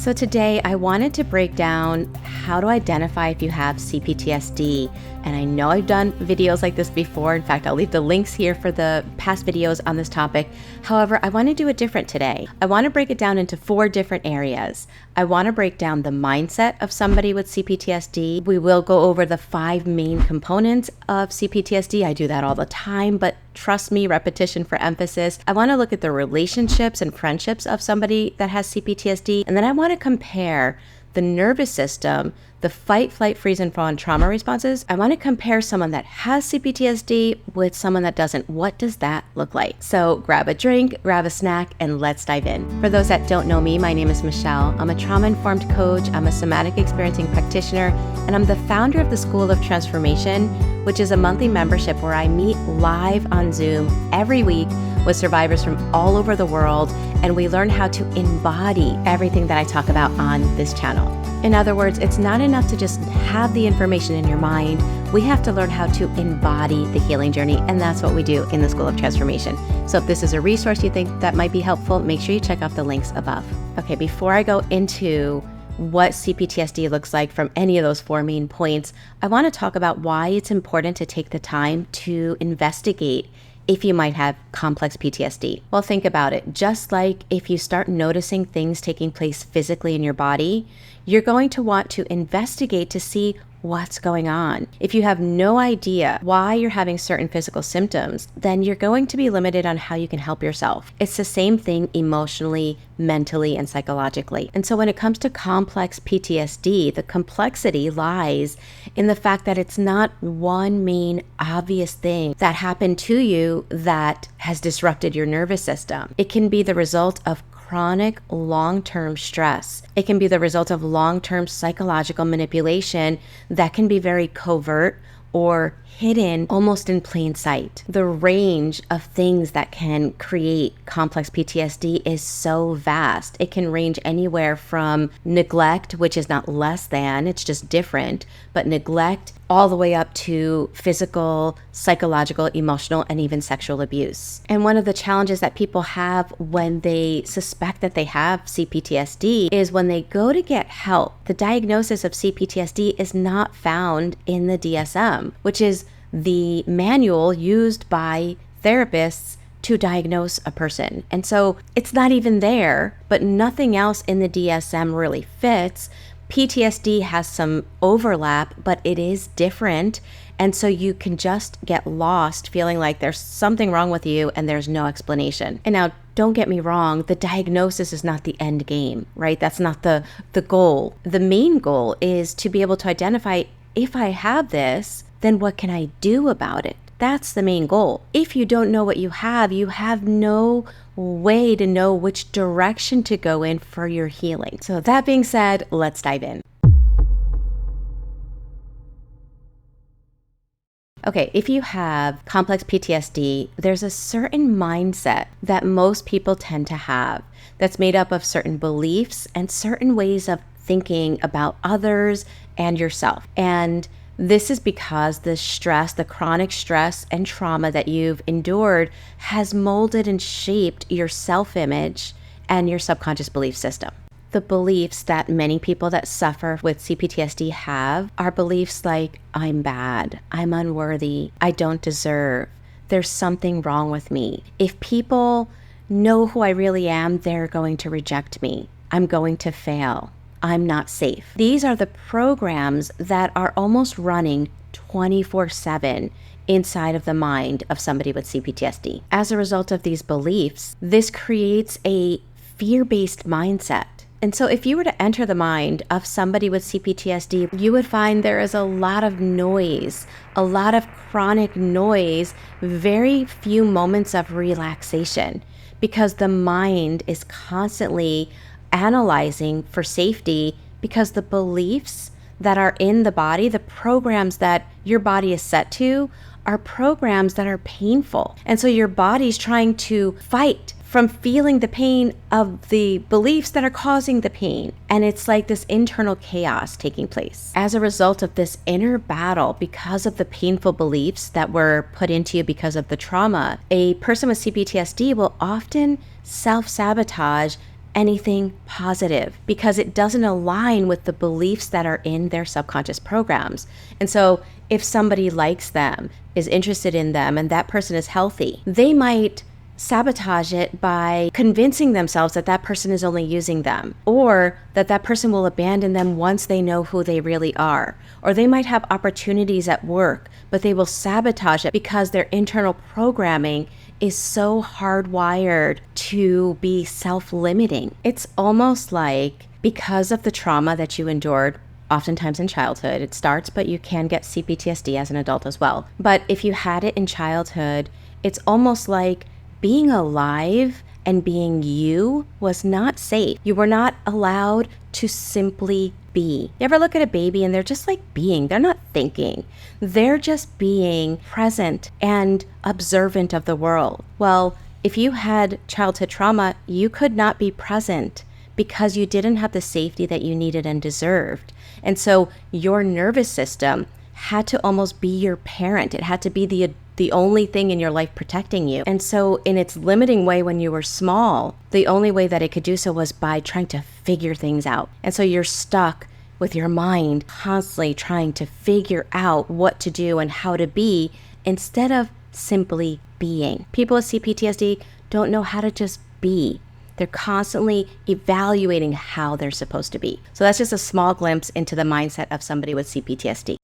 So today I wanted to break down how to identify if you have CPTSD. And I know I've done videos like this before. In fact, I'll leave the links here for the past videos on this topic. However, I want to do it different today. I want to break it down into 4 different areas. I want to break down the mindset of somebody with CPTSD. We will go over the 5 main components of CPTSD. I do that all the time, but trust me, repetition for emphasis. I want to look at the relationships and friendships of somebody that has CPTSD. And then I want to compare the nervous system, the fight, flight, freeze, and fawn trauma responses. I want to compare someone that has CPTSD with someone that doesn't. What does that look like? So grab a drink, grab a snack, and let's dive in. For those that don't know me, my name is Michele. I'm a trauma-informed coach. I'm a somatic experiencing practitioner, and I'm the founder of the School of Transformation, which is a monthly membership where I meet live on Zoom every week with survivors from all over the world, and we learn how to embody everything that I talk about on this channel. In other words, it's not enough to just have the information in your mind. We have to learn how to embody the healing journey, and that's what we do in the School of Transformation. So if this is a resource you think that might be helpful, make sure you check out the links above. Okay, before I go into what CPTSD looks like from any of those 4 main points, I want to talk about why it's important to take the time to investigate if you might have complex PTSD. Well, think about it. Just like if you start noticing things taking place physically in your body, you're going to want to investigate to see what's going on. If you have no idea why you're having certain physical symptoms, then you're going to be limited on how you can help yourself. It's the same thing emotionally, mentally, and psychologically. And so when it comes to complex PTSD, the complexity lies in the fact that it's not one main obvious thing that happened to you that has disrupted your nervous system. It can be the result of chronic long-term stress. It can be the result of long-term psychological manipulation that can be very covert or hidden almost in plain sight. The range of things that can create complex PTSD is so vast. It can range anywhere from neglect, which is not less than, it's just different, but neglect all the way up to physical, psychological, emotional, and even sexual abuse. And one of the challenges that people have when they suspect that they have CPTSD is when they go to get help, the diagnosis of CPTSD is not found in the DSM, which is the manual used by therapists to diagnose a person. And so it's not even there, but nothing else in the DSM really fits. PTSD has some overlap, but it is different. And so you can just get lost feeling like there's something wrong with you and there's no explanation. And now, don't get me wrong, the diagnosis is not the end game, right? That's not the goal. The main goal is to be able to identify, if I have this, then what can I do about it? That's the main goal. If you don't know what you have no way to know which direction to go in for your healing. So that being said, let's dive in. Okay, if you have complex PTSD, there's a certain mindset that most people tend to have that's made up of certain beliefs and certain ways of thinking about others and yourself. And this is because the stress, the chronic stress and trauma that you've endured has molded and shaped your self-image and your subconscious belief system. The beliefs that many people that suffer with CPTSD have are beliefs like, I'm bad, I'm unworthy, I don't deserve, there's something wrong with me. If people know who I really am, they're going to reject me. I'm going to fail. I'm not safe. These are the programs that are almost running 24/7 inside of the mind of somebody with CPTSD. As a result of these beliefs, this creates a fear-based mindset. And so if you were to enter the mind of somebody with CPTSD, you would find there is a lot of noise, a lot of chronic noise, very few moments of relaxation, because the mind is constantly analyzing for safety, because the beliefs that are in the body, the programs that your body is set to, are programs that are painful. And so your body's trying to fight from feeling the pain of the beliefs that are causing the pain. And it's like this internal chaos taking place. As a result of this inner battle, because of the painful beliefs that were put into you because of the trauma, a person with CPTSD will often self-sabotage anything positive because it doesn't align with the beliefs that are in their subconscious programs. And so if somebody likes them, is interested in them, and that person is healthy, they might sabotage it by convincing themselves that that person is only using them, or that that person will abandon them once they know who they really are. Or they might have opportunities at work, but they will sabotage it because their internal programming is so hardwired to be self-limiting. It's almost like because of the trauma that you endured, oftentimes in childhood, it starts, but you can get CPTSD as an adult as well. But if you had it in childhood, it's almost like being alive and being you was not safe. You were not allowed to simply be. You ever look at a baby and they're just like being, they're not thinking. They're just being present and observant of the world. Well, if you had childhood trauma, you could not be present because you didn't have the safety that you needed and deserved. And so your nervous system had to almost be your parent. It had to be the only thing in your life protecting you. And so in its limiting way when you were small, the only way that it could do so was by trying to figure things out. And so you're stuck with your mind constantly trying to figure out what to do and how to be instead of simply being. People with CPTSD don't know how to just be. They're constantly evaluating how they're supposed to be. So that's just a small glimpse into the mindset of somebody with CPTSD.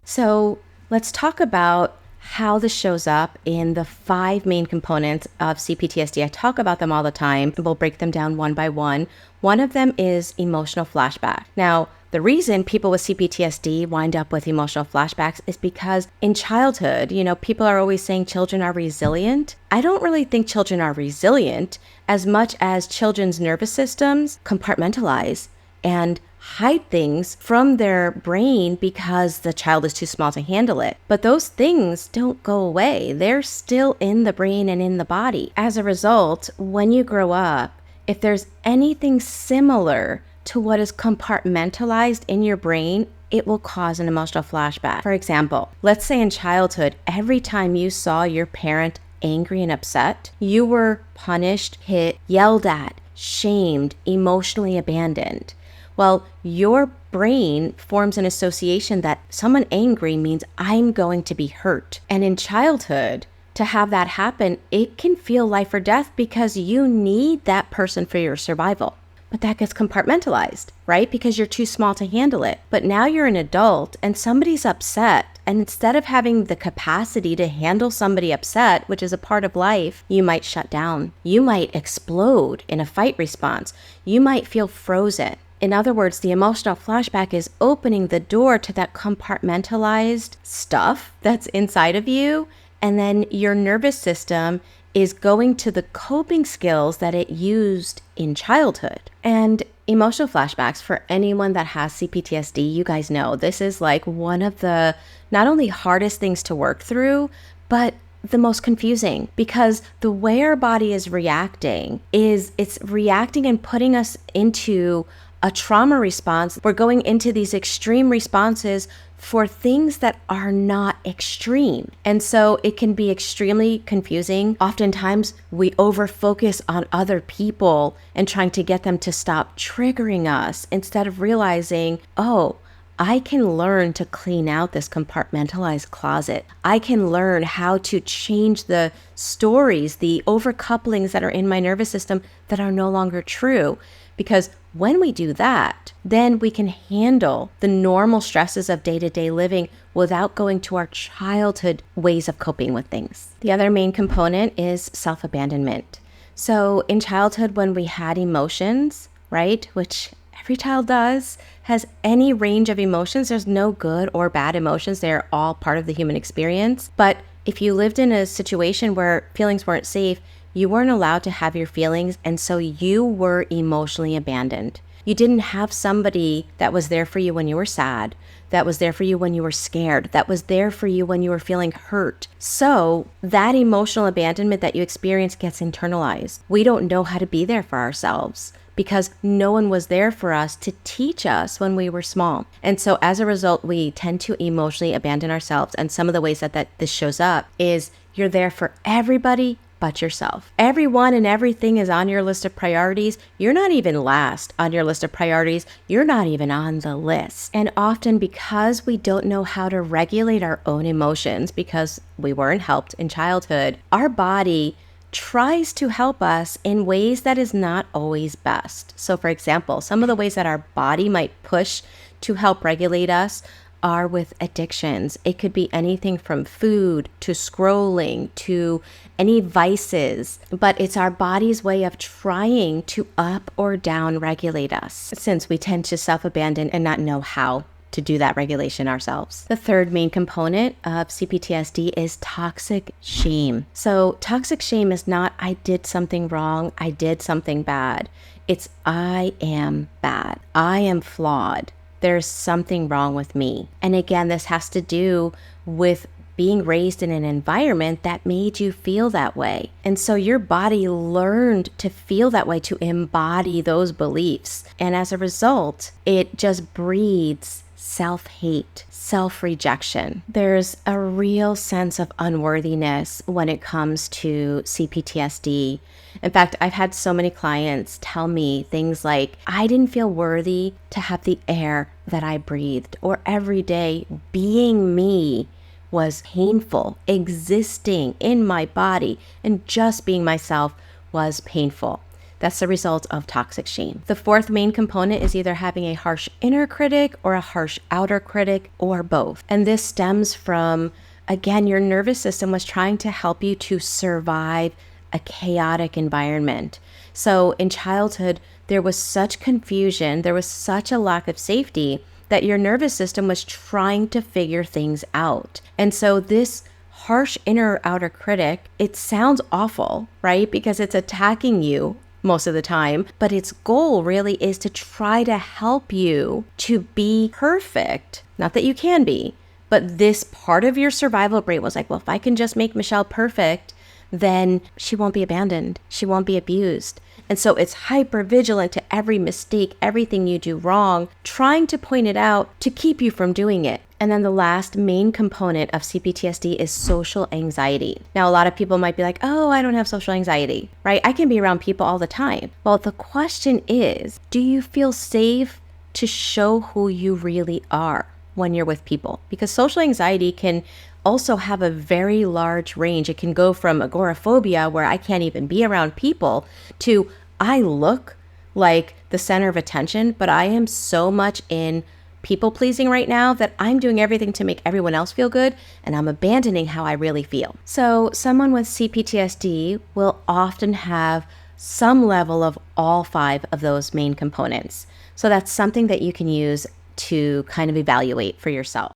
So let's talk about how this shows up in the 5 main components of CPTSD. I talk about them all the time. We'll break them down one by one. One of them is emotional flashback. Now, the reason people with CPTSD wind up with emotional flashbacks is because in childhood, people are always saying children are resilient. I don't really think children are resilient as much as children's nervous systems compartmentalize and hide things from their brain because the child is too small to handle it. But those things don't go away. They're still in the brain and in the body. As a result, when you grow up, if there's anything similar to what is compartmentalized in your brain, it will cause an emotional flashback. For example, let's say in childhood, every time you saw your parent angry and upset, you were punished, hit, yelled at, shamed, emotionally abandoned. Well, your brain forms an association that someone angry means I'm going to be hurt. And in childhood, to have that happen, it can feel life or death because you need that person for your survival. But that gets compartmentalized, right? Because you're too small to handle it. But now you're an adult and somebody's upset. And instead of having the capacity to handle somebody upset, which is a part of life, you might shut down. You might explode in a fight response. You might feel frozen. In other words, the emotional flashback is opening the door to that compartmentalized stuff that's inside of you. And then your nervous system is going to the coping skills that it used in childhood. And emotional flashbacks, for anyone that has CPTSD, you guys know this is like one of the not only hardest things to work through, but the most confusing, because the way our body is reacting is it's reacting and putting us into a trauma response. We're going into these extreme responses for things that are not extreme. And so it can be extremely confusing. Oftentimes we over-focus on other people and trying to get them to stop triggering us instead of realizing, oh, I can learn to clean out this compartmentalized closet. I can learn how to change the stories, the overcouplings that are in my nervous system that are no longer true. Because when we do that, then we can handle the normal stresses of day-to-day living without going to our childhood ways of coping with things. The other main component is self-abandonment. So in childhood, when we had emotions, right, which every child does, has any range of emotions. There's no good or bad emotions. They're all part of the human experience. But if you lived in a situation where feelings weren't safe, you weren't allowed to have your feelings, and so you were emotionally abandoned. You didn't have somebody that was there for you when you were sad, that was there for you when you were scared, that was there for you when you were feeling hurt. So that emotional abandonment that you experience gets internalized. We don't know how to be there for ourselves because no one was there for us to teach us when we were small. And so as a result, we tend to emotionally abandon ourselves. And some of the ways that this shows up is You're there for everybody but yourself. Everyone and everything is on your list of priorities. You're not even last on your list of priorities. You're not even on the list. And often because we don't know how to regulate our own emotions because we weren't helped in childhood, our body tries to help us in ways that is not always best. So for example, some of the ways that our body might push to help regulate us are with addictions. It could be anything from food to scrolling to any vices, but it's our body's way of trying to up or down regulate us since we tend to self-abandon and not know how to do that regulation ourselves. The third main component of CPTSD is toxic shame. So toxic shame is not, I did something wrong, I did something bad. It's, I am bad. I am flawed. There's something wrong with me. And again, this has to do with being raised in an environment that made you feel that way. And so your body learned to feel that way, to embody those beliefs. And as a result, it just breeds self-hate, self-rejection. There's a real sense of unworthiness when it comes to CPTSD. In fact, I've had so many clients tell me things like, I didn't feel worthy to have the air that I breathed, or every day being me was painful. Existing in my body and just being myself was painful. That's the result of toxic shame. The fourth main component is either having a harsh inner critic or a harsh outer critic, or both. And this stems from, again, your nervous system was trying to help you to survive a chaotic environment. So in childhood, there was such confusion, there was such a lack of safety that your nervous system was trying to figure things out. And so this harsh inner or outer critic, it sounds awful, right? Because it's attacking you most of the time, but its goal really is to try to help you to be perfect. Not that you can be, but this part of your survival brain was like, well, if I can just make Michele perfect, then she won't be abandoned. She won't be abused. And so it's hyper vigilant to every mistake, everything you do wrong, trying to point it out to keep you from doing it. And then the last main component of CPTSD is social anxiety. Now, a lot of people might be like, oh, I don't have social anxiety, right? I can be around people all the time. Well, the question is, do you feel safe to show who you really are when you're with people? Because social anxiety can also have a very large range. It can go from agoraphobia, where I can't even be around people, to I look like the center of attention, but I am so much in people pleasing right now that I'm doing everything to make everyone else feel good, and I'm abandoning how I really feel. So someone with CPTSD will often have some level of all 5 of those main components. So that's something that you can use to kind of evaluate for yourself.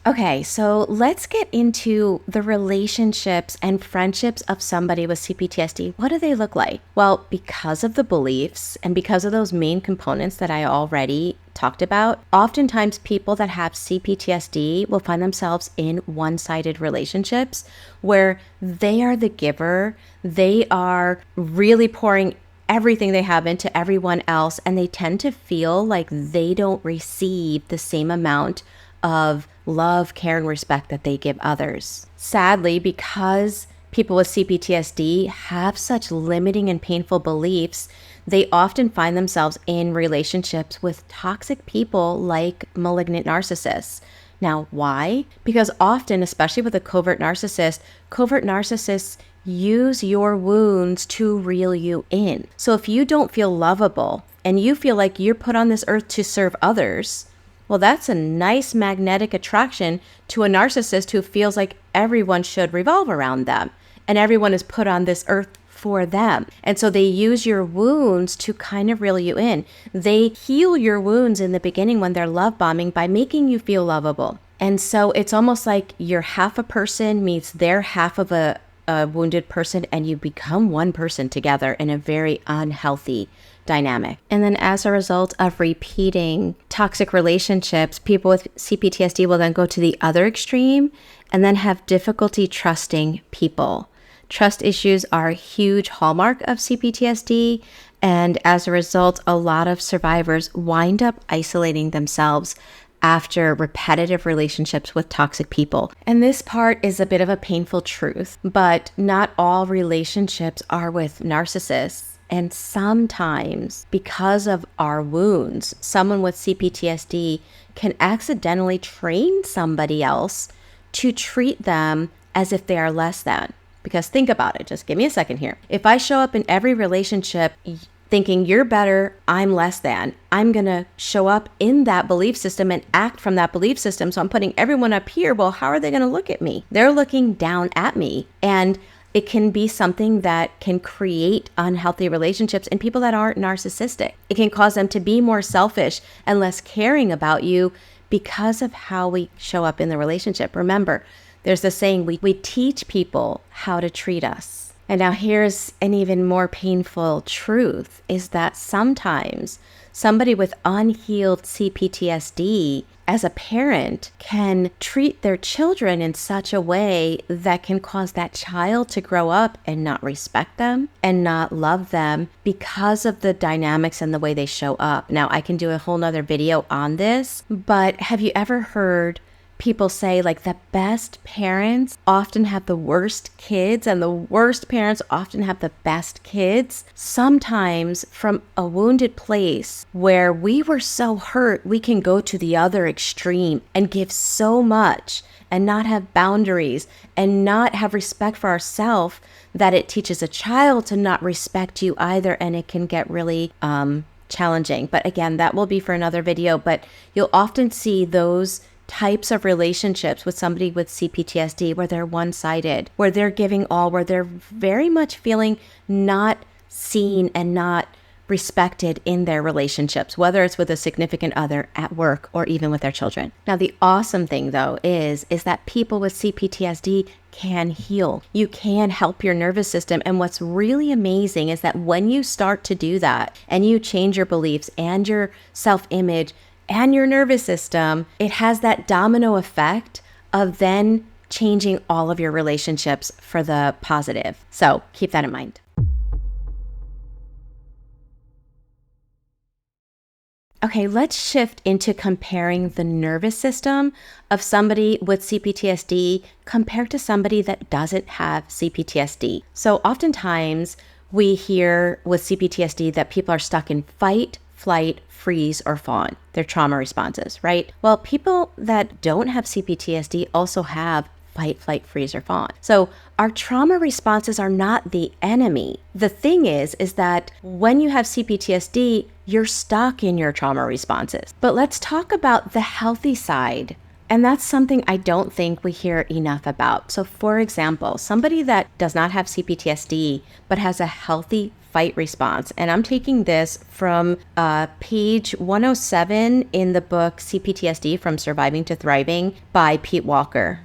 Okay, so let's get into the relationships and friendships of somebody with CPTSD. What do they look like? Well, because of the beliefs and because of those main components that I already talked about, oftentimes people that have CPTSD will find themselves in one-sided relationships where they are the giver. They are really pouring everything they have into everyone else, and they tend to feel like they don't receive the same amount of love, care, and respect that they give others. Sadly, because people with CPTSD have such limiting and painful beliefs, they often find themselves in relationships with toxic people like malignant narcissists. Now, why? Because often, especially with a covert narcissists use your wounds to reel you in. So if you don't feel lovable and you feel like you're put on this earth to serve others, well, that's a nice magnetic attraction to a narcissist who feels like everyone should revolve around them and everyone is put on this earth for them. And so they use your wounds to kind of reel you in. They heal your wounds in the beginning when they're love bombing by making you feel lovable. And so it's almost like you're half a person meets their half of a wounded person, and you become one person together in a very unhealthy dynamic. And then as a result of repeating toxic relationships, people with CPTSD will then go to the other extreme and then have difficulty trusting people. Trust issues are a huge hallmark of CPTSD, and as a result, a lot of survivors wind up isolating themselves after repetitive relationships with toxic people. And this part is a bit of a painful truth, but not all relationships are with narcissists. And sometimes, because of our wounds, someone with CPTSD can accidentally train somebody else to treat them as if they are less than. Because think about it, just give me a second here. If I show up in every relationship thinking you're better, I'm less than, I'm gonna show up in that belief system and act from that belief system. So I'm putting everyone up here. Well, how are they gonna look at me? They're looking down at me. And it can be something that can create unhealthy relationships in people that aren't narcissistic. It can cause them to be more selfish and less caring about you because of how we show up in the relationship. Remember, there's the saying, we teach people how to treat us. And now here's an even more painful truth, is that sometimes somebody with unhealed CPTSD as a parent can treat their children in such a way that can cause that child to grow up and not respect them and not love them because of the dynamics and the way they show up. Now, I can do a whole nother video on this, but have you ever heard people say like the best parents often have the worst kids and the worst parents often have the best kids? Sometimes from a wounded place where we were so hurt, we can go to the other extreme and give so much and not have boundaries and not have respect for ourselves that it teaches a child to not respect you either, and it can get really challenging. But again, that will be for another video. But you'll often see those types of relationships with somebody with CPTSD where they're one-sided, where they're giving all, where they're very much feeling not seen and not respected in their relationships, whether it's with a significant other, at work, or even with their children. Now, the awesome thing though is that people with CPTSD can heal. You can help your nervous system. And what's really amazing is that when you start to do that and you change your beliefs and your self-image and your nervous system, it has that domino effect of then changing all of your relationships for the positive. So keep that in mind. Okay, let's shift into comparing the nervous system of somebody with CPTSD compared to somebody that doesn't have CPTSD. So oftentimes we hear with CPTSD that people are stuck in fight, flight, freeze, or fawn, their trauma responses, right? Well, people that don't have CPTSD also have fight, flight, freeze, or fawn. So our trauma responses are not the enemy. The thing is that when you have CPTSD, you're stuck in your trauma responses. But let's talk about the healthy side. And that's something I don't think we hear enough about. So for example, somebody that does not have CPTSD, but has a healthy fight response. And I'm taking this from page 107 in the book CPTSD, From Surviving to Thriving by Pete Walker.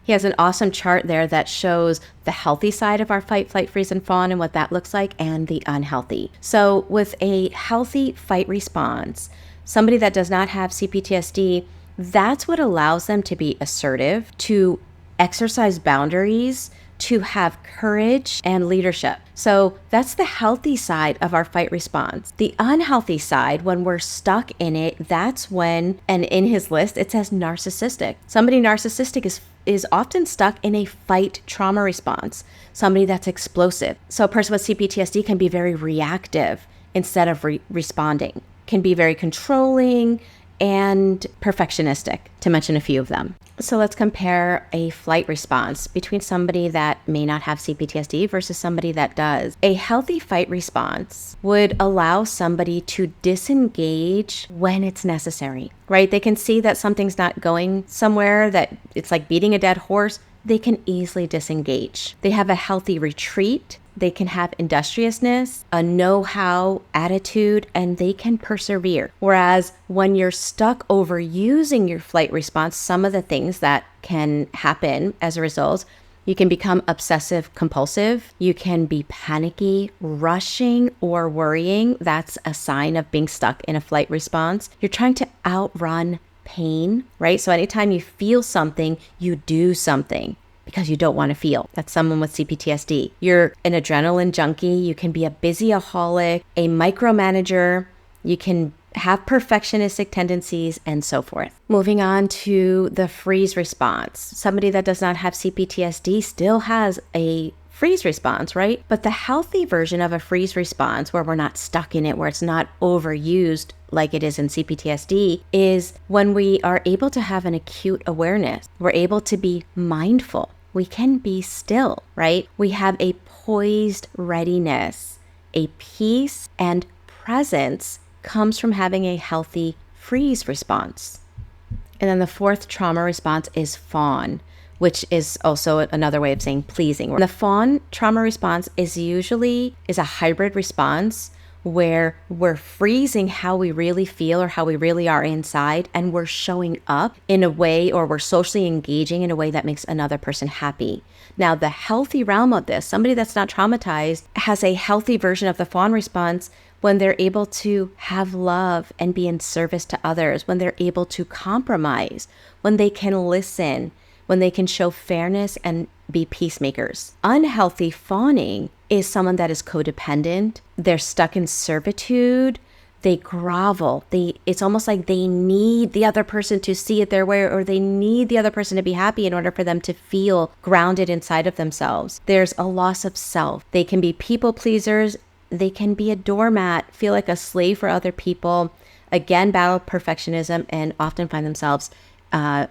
He has an awesome chart there that shows the healthy side of our fight, flight, freeze, and fawn and what that looks like, and the unhealthy. So with a healthy fight response, somebody that does not have CPTSD, that's what allows them to be assertive, to exercise boundaries, to have courage and leadership. So that's the healthy side of our fight response. The unhealthy side, when we're stuck in it, that's when, and in his list, it says narcissistic. Somebody narcissistic is often stuck in a fight trauma response. Somebody that's explosive. So a person with CPTSD can be very reactive instead of responding, can be very controlling and perfectionistic, to mention a few of them. So let's compare a flight response between somebody that may not have CPTSD versus somebody that does. A healthy fight response would allow somebody to disengage when it's necessary, right? They can see that something's not going somewhere, that it's like beating a dead horse. They can easily disengage. They have a healthy retreat. They can have industriousness, a know-how attitude, and they can persevere. Whereas when you're stuck overusing your flight response, some of the things that can happen as a result, you can become obsessive compulsive. You can be panicky, rushing, or worrying. That's a sign of being stuck in a flight response. You're trying to outrun pain, right? So anytime you feel something, you do something because you don't want to feel. That's someone with CPTSD. You're an adrenaline junkie. You can be a busyaholic, a micromanager. You can have perfectionistic tendencies, and so forth. Moving on to the freeze response. Somebody that does not have CPTSD still has a freeze response, right? But the healthy version of a freeze response, where we're not stuck in it, where it's not overused like it is in CPTSD, is when we are able to have an acute awareness. We're able to be mindful. We can be still, right? We have a poised readiness. A peace and presence comes from having a healthy freeze response. And then the fourth trauma response is fawn, which is also another way of saying pleasing. The fawn trauma response is a hybrid response where we're freezing how we really feel or how we really are inside, and we're showing up in a way, or we're socially engaging in a way that makes another person happy. Now, the healthy realm of this, somebody that's not traumatized, has a healthy version of the fawn response when they're able to have love and be in service to others, when they're able to compromise, when they can listen, when they can show fairness and be peacemakers. Unhealthy fawning is someone that is codependent. They're stuck in servitude. They grovel. It's almost like they need the other person to see it their way, or they need the other person to be happy in order for them to feel grounded inside of themselves. There's a loss of self. They can be people pleasers. They can be a doormat, feel like a slave for other people, again, battle perfectionism, and often find themselves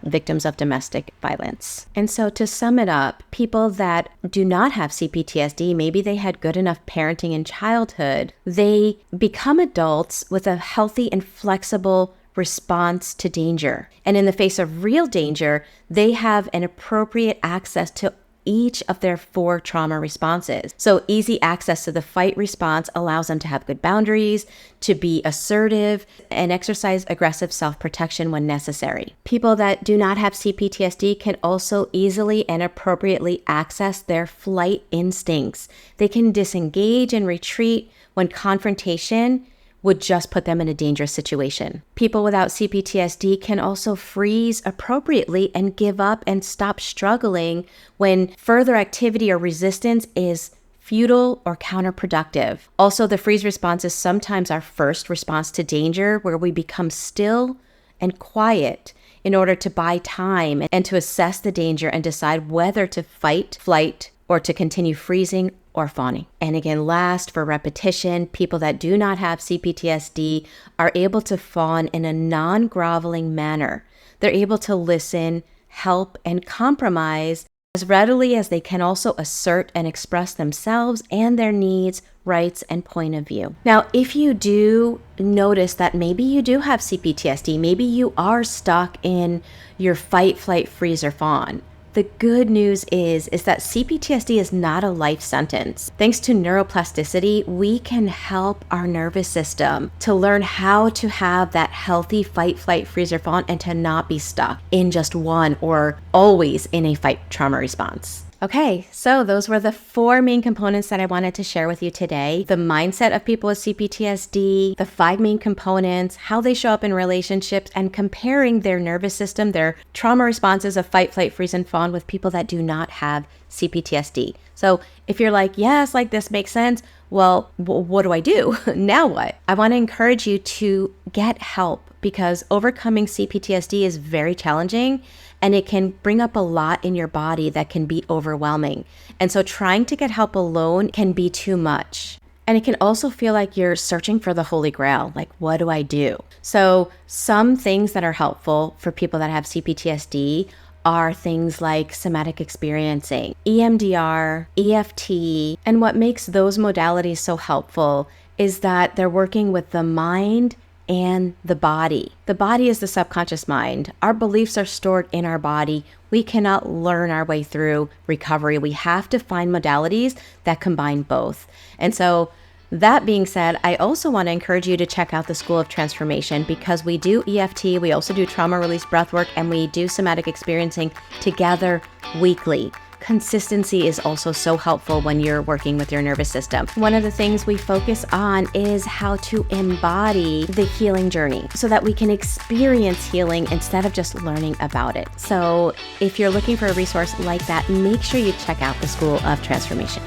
victims of domestic violence. And so to sum it up, people that do not have CPTSD, maybe they had good enough parenting in childhood, they become adults with a healthy and flexible response to danger. And in the face of real danger, they have an appropriate access to each of their 4 trauma responses. So easy access to the fight response allows them to have good boundaries, to be assertive, and exercise aggressive self-protection when necessary. People that do not have CPTSD can also easily and appropriately access their flight instincts. They can disengage and retreat when confrontation would just put them in a dangerous situation. People without CPTSD can also freeze appropriately and give up and stop struggling when further activity or resistance is futile or counterproductive. Also, the freeze response is sometimes our first response to danger, where we become still and quiet in order to buy time and to assess the danger and decide whether to fight, flight, or to continue freezing or fawning. And again, last, for repetition, people that do not have CPTSD are able to fawn in a non-groveling manner. They're able to listen, help, and compromise as readily as they can also assert and express themselves and their needs, rights, and point of view. Now, if you do notice that maybe you do have CPTSD, maybe you are stuck in your fight, flight, freeze, or fawn, the good news is that CPTSD is not a life sentence. Thanks to neuroplasticity, we can help our nervous system to learn how to have that healthy fight, flight, freeze, or fawn, and to not be stuck in just one or always in a fight trauma response. Okay, so those were the 4 main components that I wanted to share with you today. The mindset of people with CPTSD, the 5 main components, how they show up in relationships, and comparing their nervous system, their trauma responses of fight, flight, freeze, and fawn with people that do not have CPTSD. So if you're like, yes, like this makes sense, well, what do I do? Now what? I want to encourage you to get help, because overcoming CPTSD is very challenging, and it can bring up a lot in your body that can be overwhelming. And so trying to get help alone can be too much. And it can also feel like you're searching for the Holy Grail. Like, what do I do? So some things that are helpful for people that have CPTSD are things like somatic experiencing, EMDR, EFT. And what makes those modalities so helpful is that they're working with the mind and the body. The body is the subconscious mind. Our beliefs are stored in our body. We cannot learn our way through recovery. We have to find modalities that combine both. And so that being said, I also want to encourage you to check out the School of Transformation, because we do EFT, we also do trauma release breathwork, and we do somatic experiencing together weekly. Consistency is also so helpful when you're working with your nervous system. One of the things we focus on is how to embody the healing journey so that we can experience healing instead of just learning about it. So if you're looking for a resource like that, make sure you check out the School of Transformation.